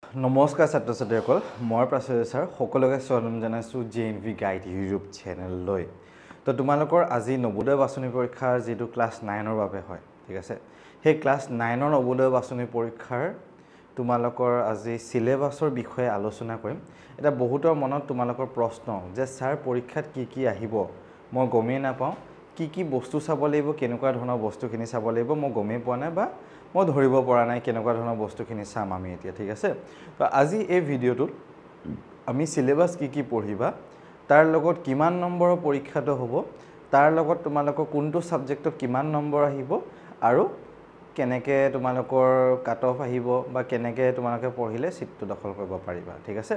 নমস্কাৰ ছাত্ৰ ছাত্ৰীসকল মই প্ৰাচুৰ্য ছাৰ সকলোকে স্বাগতম জনাইছোঁ জেএনভি গাইড ইউটিউব চেনেললৈ তো তোমালোকৰ আজি নবোদয় বাছনি পৰীক্ষাৰ যেটো ক্লাছ 9 ৰ বাবে হয় ঠিক আছে সেই ক্লাছ 9 ৰ নবোদয় বাছনি পৰীক্ষাৰ তোমালোকৰ আজি সিলেবাছৰ বিষয়ে আলোচনা কৰিম এটা বহুতৰ মনত তোমালোকৰ প্ৰশ্ন যে ছাৰ পৰীক্ষাত কি আহিব মই গমেই নাপাওঁ কি বস্তু চাব লাগিব কেনেকুৱা ধৰণৰ বস্তুখিনি চাব লাগিব মই গমেই পোৱা নাই বা মই ধৰিব পৰা নাই কেনেকুৱা ধৰণৰ বস্তুখিনি চাম আমি এতিয়া ঠিক আছে তো আজি এই ভিডিওটোত আমি সিলেবাস কি পঢ়িবা তাৰ লগত কিমান নম্বৰৰ পৰীক্ষাটো হ'ব তাৰ লগত তোমালোকৰ কোনটো সাবজেক্টত কিমান নম্বৰ আহিব আৰু কেনেকে তোমালোকৰ কাট অফ আহিব বা কেনেকে তোমালোকে পঢ়িলে সিটটো দখল কৰিব পাৰিবা ঠিক আছে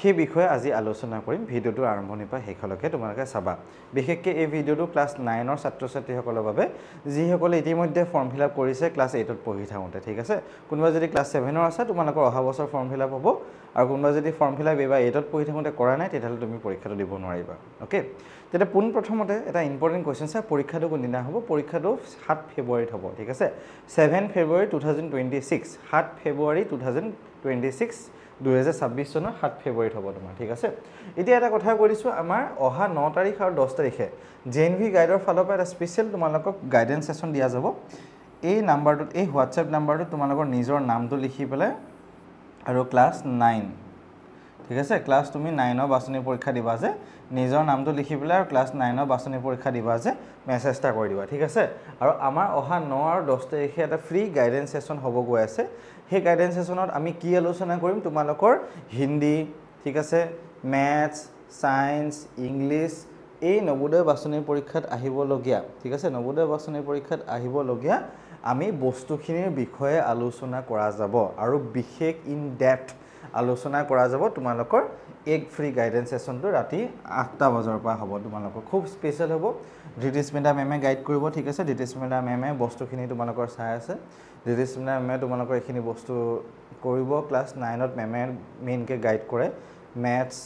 সেই বিষয়ে আজি আলোচনা কৰিম ভিডিওটো আৰম্ভণি পৰা শেষলৈকে তোমালোকে চাবা বিশেষকৈ এই ভিডিওটো ক্লাছ 9 ৰ ছাত্ৰ ছাত্ৰীসকলৰ বাবে যিসকলে ইতিমধ্যে ফৰ্ম ফিলআপ কৰিছে ক্লাছ 8 ত পঢ়ি থাকোঁতে ঠিক আছে কোনোবা যদি ক্লাছ 7 ৰ আছে তোমালোকৰ অহা বছৰ ফৰ্ম ফিলআপ হ'ব আৰু কোনোবা যদি ফৰ্ম ফিলআপ এবাৰ 8 ত পঢ়ি থাকোঁতে কৰা নাই তেতিয়াহ'লে তুমি পৰীক্ষাটো দিব নোৱাৰিবা ওকে তেতে পোন প্ৰথমতে এটা ইম্পৰ্টেন্ট কোৱেশ্চন আছে পৰীক্ষাটো কোনদিনা হ'ব পৰীক্ষাটো 7 ফেব্ৰুৱাৰীত হ'ব ঠিক আছে 7 ফেব্ৰুৱাৰী 2026 7 ফেব্ৰুৱাৰী 2026 2026 চনৰ 7 ফেব্ৰুৱাৰীত হ'ব তোমাৰ ঠিক আছে এতিয়া এটা কথা কৈ দিছো আমাৰ অহা 9 তাৰিখ আৰু 10 তাৰিখে জেএনভি গাইডৰ ফালৰ পৰা এটা স্পেশাল তোমালোকক গাইডেন্স সেশন দিয়া যাব এই নাম্বাৰটোত এই হোৱাটসএপ নাম্বাৰটোত তোমালোকৰ নিজৰ নামটো লিখি পেলাই আৰু ক্লাছ 9 ঠিক আছে ক্লাছ তুমি 9 ৰ বাছনি পৰীক্ষা দিবা যে নিজৰ নামটো লিখি পেলাই আৰু ক্লাছ 9 ৰ বাছনি পৰীক্ষা দিবা যে মেছেজটা কৰি দিবা ঠিক আছে আৰু আমাৰ অহা 9 আৰু 10 তাৰিখে এটা ফ্ৰী গাইডেন্স সেশন হ'ব গৈ আছে সেই গাইডেন্স সেশনত আমি কি আলোচনা কৰিম তোমালোকৰ হিন্দী ঠিক আছে ম্যাথছ সায়েন্স ইংলিশ এই নবোদয় বাছনি পৰীক্ষাত আহিবলগীয়া ঠিক আছে নবোদয় বাছনি পৰীক্ষাত আহিবলগীয়া আমি বস্তুখিনিৰ বিষয়ে আলোচনা কৰা যাব আৰু বিশেষ ইন ডেপথ আলোচনা কৰা যাব তোমালোকৰ এক ফ্ৰী গাইডেন্স সেশনটো ৰাতি 8টা বজাৰ পৰা হ'ব তোমালোকৰ খুব স্পেশাল হ'ব ডিটিছমেন্টা মেমে গাইড কৰিব ঠিক আছে ডিটিছমেন্টা মেমে বস্তুখিনি তোমালোকৰ চাই আছে ডিটিছমেন্টা মেমে তোমালোকৰ এখিনি বস্তু কৰিব ক্লাছ 9 ত মেমে মেইনকে গাইড কৰে ম্যাথছ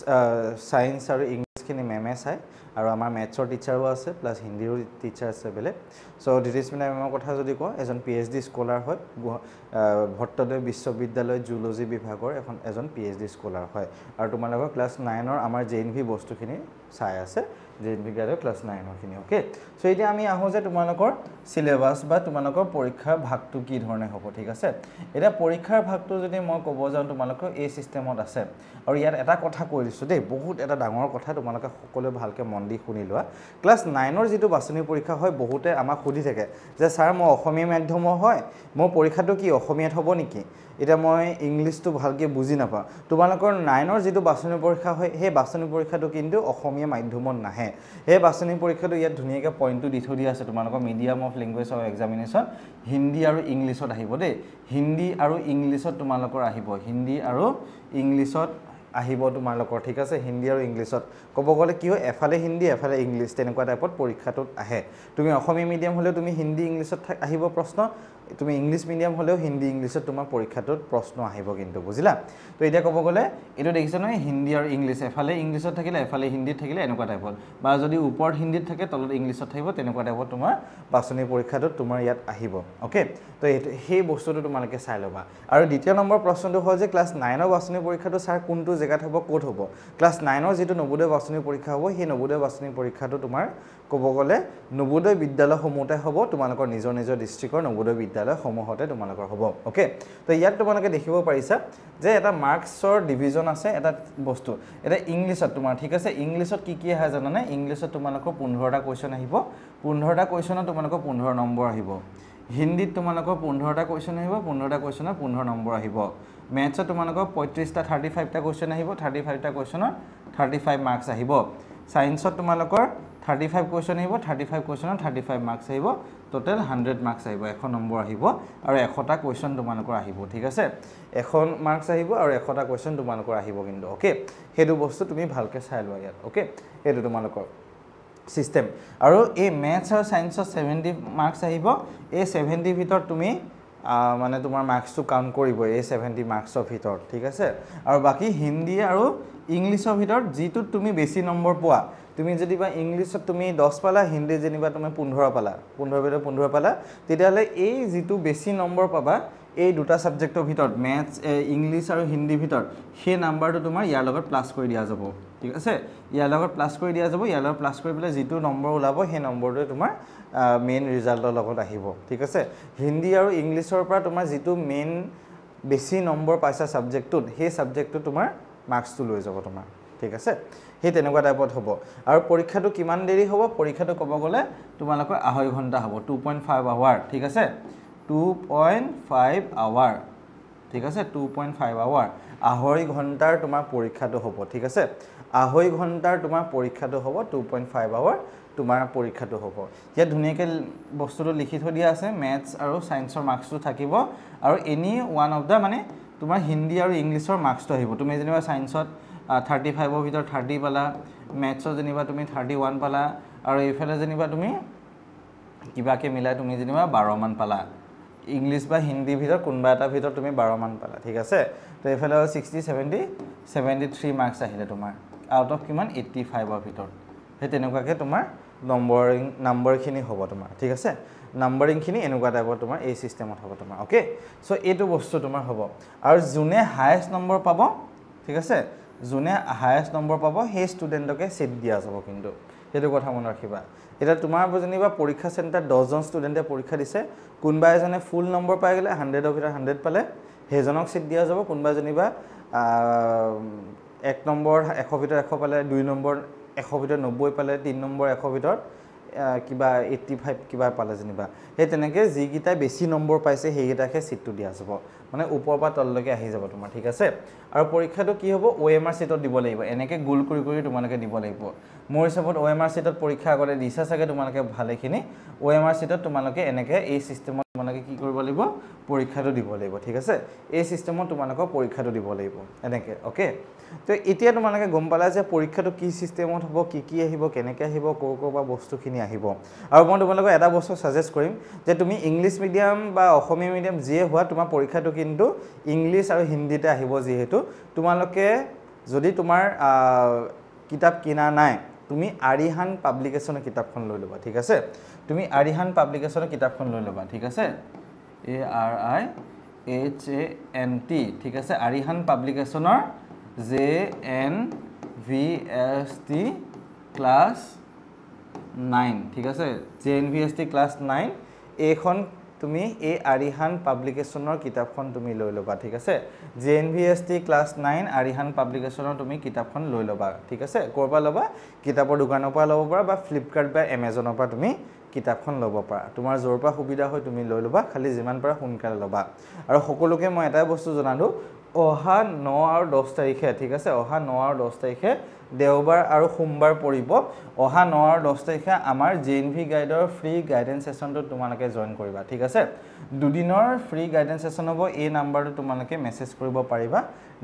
সায়েন্স আৰু ইংলিশখিনি মেমে চাই আৰু আমাৰ ম্যাথছৰ টিচাৰও আছে প্লাস হিন্দীৰ টিচাৰ আছে বেলে সো ডিটিছমেন্টা মেমৰ কথা যদি কওঁ এজন পিএইচডি স্কলাৰ হয় ভট্টদেৱ বিশ্ববিদ্যালয় জুলজি বিভাগৰ এজন পিএইচডি স্কলাৰ হয় আৰু তোমালোকৰ ক্লাছ 9 ৰ আমাৰ জেএনভি বস্তুখিনি চাই আছে জেএনভি গাইডৰ ক্লাছ 9 ৰ খিনি ওকে সো এতিয়া আমি আহো যে তোমালোকৰ সিলেবাস বা তোমালোকৰ পৰীক্ষাৰ ভাগটো কি ধৰণে হ'ব ঠিক আছে এটা পৰীক্ষাৰ ভাগটো যদি মই ক'ব যাওঁ তোমালোকৰ এই সিস্টেমত আছে আৰু ইয়াত এটা কথা কৈ দিছো দেই বহুত এটা ডাঙৰ কথা তোমালোকে সকলোৱে ভালকে মন দি শুনি লোৱা ক্লাছ 9 ৰ যেটো বাছনি পৰীক্ষা হয় বহুতে আমাক সুধি থাকে যে স্যাৰ মই অসমীয়া মাধ্যমৰ হয় মই পৰীক্ষাটো কি অসমীয়াত হ'ব নেকি এটা মই ইংলিশটো ভালকে বুজি নাপা তোমালোকৰ 9 ৰ যেটো বাছনি পৰীক্ষা হয় সেই বাছনি পৰীক্ষাটো কিন্তু অসমীয়া মাধ্যমত নাহে এই বাছনি পৰীক্ষাটো ইয়াত ধুনীয়াকৈ পইণ্টটো দি থৈ দিয়া আছে তোমালোকৰ medium of language of examination Hindi আৰু ইংলিশত আহিব দেই হিন্দী আৰু ইংলিশত তোমালোকৰ আহিব হিন্দী আৰু ইংলিশত আহিব তোমালোকৰ ঠিক আছে হিন্দী আৰু ইংলিশত ক'ব গ'লে কি হয় এফালে হিন্দী এফালে ইংলিশ তেনেকুৱা টাইপত পৰীক্ষাটোত আহে তুমি অসমীয়া মিডিয়াম হলেও তুমি হিন্দী ইংলিশত আহিব প্ৰশ্ন তুমি ইংলিশ মিডিয়াম হলেও হিন্দী ইংলিশত তোমাৰ পৰীক্ষাটোত প্ৰশ্ন আহিব কিন্তু বুজিলা তো এতিয়া ক'ব গ'লে এটো দেখিছা নহয় হিন্দী আৰু ইংলিশ এফালে ইংলিশত থাকিলে এফালে হিন্দীত থাকিলে এনেকুৱা টাইপত বা যদি ওপৰত হিন্দীত থাকে তলত ইংলিশত থাকিব তেনেকুৱা টাইপত তোমাৰ বাছনি পৰীক্ষাটোত তোমাৰ ইয়াত আহিব ওকে তো সেই বস্তুটো তোমালোকে চাই লবা আৰু দ্বিতীয় নম্বৰ প্ৰশ্নটো হয় যে ক্লাছ 9 ৰ বাছনি পৰীক্ষাটো স্যাৰ কোনটো জেগাত হ'ব ক'ত হ'ব ক্লাছ 9 ৰ যেটো নবোদয় বাছনি পৰীক্ষা হ'ব সেই নবোদয় বাছনি পৰীক্ষাটো তোমাৰ ক'ব গ'লে নবোদয় বিদ্যালয়সমূহতে হ'ব তোমালোকৰ নিজৰ ডিস্ট্ৰিক্টৰ নবোদয় বিদ্যালয়সমূহতে তোমালোকৰ হ'ব ওকে তো ইয়াত তোমালোকে দেখিব পাৰিছা যে এটা মাৰ্কছৰ ডিভিজন আছে এটা বস্তু এটা ইংলিশত তোমাৰ ঠিক আছে ইংলিশত কি আহে জানানে ইংলিশত তোমালোকৰ 15টা কোৱেশ্চন আহিব 15টা কোৱেশ্চনত তোমালোকৰ 15 নম্বৰ আহিব হিন্দীত তোমালোকৰ 15টা কোৱেশ্চন আহিব 15টা কোৱেশ্চনৰ 15 নম্বৰ আহিব ম্যাথছত তোমালোকৰ 35টা 35টা কোৱেশ্চন আহিব 35টা কোৱেশ্চনৰ 35 মাৰ্কস আহিব সায়েন্সত তোমালোকৰ 35 কোৱেশ্চন আহিব 35 কোৱেশ্চনৰ 35 মাৰ্কস আহিব টোটাল 100 মাৰ্কস আহিব 100 নম্বৰ আহিব আৰু 100টা কোৱেশ্চন তোমালোকৰ আহিব ঠিক আছে 100 মাৰ্কস আহিব আৰু 100টা কোৱেশ্চন তোমালোকৰ আহিব কিন্তু ওকে হেতু বস্তু তুমি ভালকে চাই লোৱা ইয়াত ওকে হেতু তোমালোকৰ সিস্টেম আৰু এই ম্যাথছ আৰু সায়েন্সত 70 মাৰ্কস আহিব এই 70 ভিতৰত তুমি মানে তোমাৰ মাৰ্কছটো কাউণ্ট কৰিব এই 70 মাৰ্কছৰ ভিতৰত ঠিক আছে আৰু বাকি হিন্দী আৰু ইংলিছৰ ভিতৰত যিটো তুমি বেছি নম্বৰ পোৱা তুমি যদি বা ইংলিছত তুমি 10 পালা হিন্দী যেনিবা তুমি 15 পালা 15 ভিতৰত 15 পালা তেতিয়ালে এই যিটো বেছি নম্বৰ পাবা এই দুটা সাবজেক্টৰ ভিতৰত ম্যাথছ ইংলিছ আৰু হিন্দী ভিতৰত সেই নাম্বাৰটো তোমাৰ ইয়াৰ লগত প্লাস কৰি দিয়া যাব ঠিক আছে ইয়াৰ লগত প্লাস কৰি দিয়া যাব ইয়াৰ লগত প্লাস কৰি পেলাই যিটো নম্বৰ ওলাব সেই নম্বৰটো তোমাৰ মেইন ৰিজাল্টৰ লগত আহিব ঠিক আছে হিন্দী আৰু ইংলিছৰ পৰা তোমাৰ যিটো মেইন বেছি নম্বৰ পাইছা সাবজেক্টটোত সেই সাবজেক্টটো তোমাৰ মাৰ্কছটো লৈ যাব তোমাৰ ঠিক আছে হে তেনেকুৱা টাইপত হ'ব আৰু পৰীক্ষাটো কিমান দেৰি হ'ব পৰীক্ষাটো ক'ব গলে তোমালোকৰ 2.5 ঘণ্টা হ'ব 2.5 আৱাৰ ঠিক আছে 2.5 আৱাৰ ঠিক আছে 2.5 আৱাৰ 2.5 ঘণ্টাৰ তোমাৰ পৰীক্ষাটো হ'ব ঠিক আছে 2.5 ঘণ্টাৰ তোমাৰ পৰীক্ষাটো হ'ব 2.5 আৱাৰ তোমাৰ পৰীক্ষাটো হ'ব ইয়া ধুনিয়াকে বস্তুটো লিখি থৈ দিয়া আছে ম্যাথছ আৰু সায়েন্সৰ মাৰ্কছটো থাকিব আৰু এনি ওয়ান অফ দা মানে তোমাৰ হিন্দী আৰু ইংলিছৰ মাৰ্কছটো আহিব তুমি যেনিবা সায়েন্সত 35 ৰ ভিতৰত 30 পালা ম্যাথছৰ যেনিবা তুমি 31 পালা আৰু এইফালে যেনিবা তুমি কিবাকে মিলাই তুমি যেনিবা 12 মান পালা ইংলিছ বা হিন্দী ভিতৰত কোনবা এটা ভিতৰত তুমি 12 মান পালা ঠিক আছে তো এইফালে 60 70 73 মাৰ্কছ আহিলে তোমাৰ আউট অফ কিমান 85 ৰ ভিতৰত হে তেনেকুৱাকে তোমাৰ নম্বৰখিনি হ'ব তোমাৰ ঠিক আছে নম্বৰিংখিনি এনেকুৱা টাইপৰ তোমাৰ এই সিস্টেমত হ'ব তোমাৰ ওকে সো এইটো বস্তু তোমাৰ হ'ব আৰু যোনে হাইয়েস্ট নম্বৰ পাব ঠিক আছে যোনে হাইয়েস্ট নম্বৰ পাব সেই ষ্টুডেন্টকে সিট দিয়া যাব কিন্তু সেইটো কথা মনত ৰাখিবা এটা তোমাৰ যেনিবা পৰীক্ষা চেণ্টাৰ 10 জন ষ্টুডেন্টে পৰীক্ষা দিছে কোনবা এজনে ফুল নম্বৰ পাই গলে 100 ৰ ভিতৰত 100 পালে হেজনক সিট দিয়া যাব কোনবা যেনিবা 1 নম্বৰ 100 ভিতৰত 100 পালে 2 নম্বৰ 100 ভিতৰত 90 পালে 3 নম্বৰ 100 ভিতৰত কিবা 85 কিবা পালে যেনিবা হে তেনেকে যি গিটা বেছি নম্বৰ পাইছে সেই গিটাকে সিটটো দিয়া যাব মানে ওপৰ পৰা তললৈকে আহি যাব তোমাৰ ঠিক আছে আৰু পৰীক্ষাটো কি হ'ব OMR সিটত দিব লাগিব এনেকে গোল কৰি কৰি তোমালোকে দিব লাগিব মোৰ হিচাপত OMR সিটত পৰীক্ষা আগতে দিছা চাগে তোমালোকে ভালেখিনি OMR সিটত তোমালোকে এনেকে এই সিস্টেমত তোমালোকে কি কৰিব লাগিব পৰীক্ষাটো দিব লাগিব ঠিক আছে এই সিস্টেমত তোমালোকে পৰীক্ষাটো দিব লাগিব এনেকে ওকে তো এতিয়া তোমালোকে গম পালা যে পৰীক্ষাটো কি সিস্টেমত হ'ব কি আহিব কেনেকে আহিব কোৰবা বস্তুখিনি আহিব আৰু মই তোমালোকক এটা বস্তু সাজেষ্ট কৰিম যে তুমি ইংলিশ মিডিয়াম বা অসমীয়া মিডিয়াম যিয়ে হোৱা তোমাৰ পৰীক্ষাটো কিন্তু ইংলিশ আৰু হিন্দীতে আহিব যেহেতু তোমালোকে যদি তোমাৰ কিতাপ কিনা নাই তুমি আৰিহান পাবলিকেশনৰ কিতাপখন লৈ লবা ঠিক আছে তুমি আৰিহান পাবলিকেশনৰ কিতাপখন লৈ লবা ঠিক আছে ARIHANT ঠিক আছে আৰিহান পাবলিকেশনৰ JNVST ক্লাস 9 ঠিক আছে JNVST ক্লাস 9 এইখন তুমি এই আৰিহান পাবলিকেশনৰ কিতাপখন তুমি লৈ লবা ঠিক আছে JNVST ক্লাস 9 আৰিহান পাবলিকেশনৰ তুমি কিতাপখন লৈ লবা ঠিক আছে কৰবা লবা কিতাপৰ দোকানৰ পৰা লব পাৰা বা ফ্লিপকাৰ্ট বা এমাজনৰ পৰা তুমি কিতাপখন লব পাৰা তোমাৰ জোৰ পৰা সুবিধা হয় তুমি লৈ লবা খালি যিমান পাৰা সোনকালে লবা আৰু সকলোকে মই এটা বস্তু জনালো অহা 9 আৰু 10 তাৰিখে ঠিক আছে অহা 9 আৰু 10 তাৰিখে দেওবাৰ আৰু সোমবাৰ পৰিব অহা 9 আৰু 10 তাৰিখে আমাৰ JNV গাইডৰ ফ্ৰী গাইডেন্স সেশনটো তোমালোকে জয়েন কৰিবা ঠিক আছে দুদিনৰ ফ্ৰী গাইডেন্স সেশন হ'ব এই নাম্বাৰটো তোমালোকে মেছেজ কৰিব পাৰিবা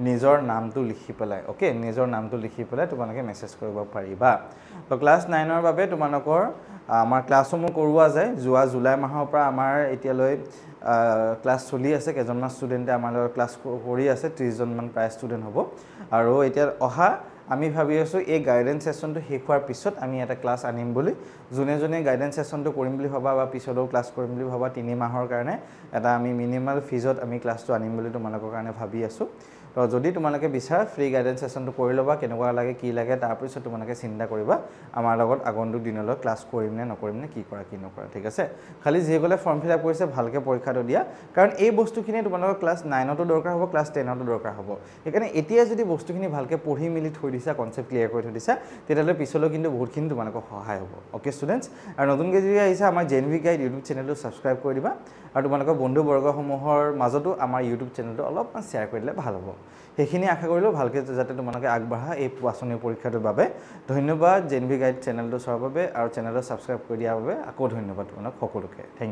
নিজৰ নামটো লিখি পেলাই ওকে নিজৰ নামটো লিখি পেলাই তোমালোকে মেছেজ কৰিব পাৰিবা তো ক্লাস 9 ৰ বাবে তোমালোকৰ আমাৰ ক্লাছসমূহ কৰোৱা যায় যোৱা জুলাই মাহৰ পৰা আমাৰ এতিয়ালৈ ক্লাছ চলি আছে কেজনমান ষ্টুডেন্টে আমাৰ ক্লাছ কৰি আছে 30 জন মান প্ৰায় ষ্টুডেন্ট হ'ব আৰু এতিয়া অহা আমি ভাবি আছো এই গাইডেন্স সেশনটো শেষ হোৱাৰ পিছত আমি এটা ক্লাছ আনিম বুলি জুনে গাইডেন্স সেশনটো কৰিম বুলি ভাবা বা পিছলৈও ক্লাছ কৰিম বুলি ভাবা 3 মাহৰ কাৰণে এটা আমি মিনিমাল ফিজত আমি ক্লাছটো আনিম বুলি তোমালোকৰ কাৰণে ভাবি আছো তো যদি তোমালোকে বিচাৰা ফ্ৰী গাইডেন্স সেশনটো কৰি লবা কেনেকুৱা লাগে কি লাগে তাৰ পিছত তোমালোকে চিন্তা কৰিবা আমাৰ লগত আগন্তুক দিনলৈ ক্লাছ কৰিম নে নকৰিম নে কি কৰা কি নকৰা ঠিক আছে খালি যেগলে ফৰ্ম ফিল আপ কৰিছে ভালকে পৰীক্ষাটো দিয়া কাৰণ এই বস্তুখিনি তোমালোকৰ ক্লাছ 9 তো দৰকাৰ হ'ব ক্লাছ 10 তো দৰকাৰ হ'ব এখানে এতিয়া যদি বস্তুখিনি ভালকে পঢ়ি মিলি থৈ দিছা কনসেপ্ট ক্লিয়াৰ কৰি থৈ দিছা তেতিয়ালে পিছলৈ কিন্তু বহুতখিনি তোমালোকৰ সহায় হ'ব ওকে ষ্টুডেন্টস আৰু নতুনকৈ যদি আহিছা আমাৰ JNV গাইড ইউটিউব চেনেলটো সাবস্ক্ৰাইব কৰি দিবা আৰু তোমালোকৰ বন্ধু বৰ্গসমূহৰ মাজতো আমাৰ ইউটিউব চেনেলটো অলপমান শেয়াৰ কৰিলে ভাল হ'ব সেইখিনি আশা কৰিলো ভালকে যাতে তোমালোকে আগবাঢ়া এই বাছনি পৰীক্ষাটোৰ বাবে ধন্যবাদ JNV গাইড চেনেলটো চোৱাৰ বাবে আৰু চেনেলটো সাবস্ক্ৰাইব কৰি দিয়াৰ বাবে আকৌ ধন্যবাদ তোমালোক সকলোকে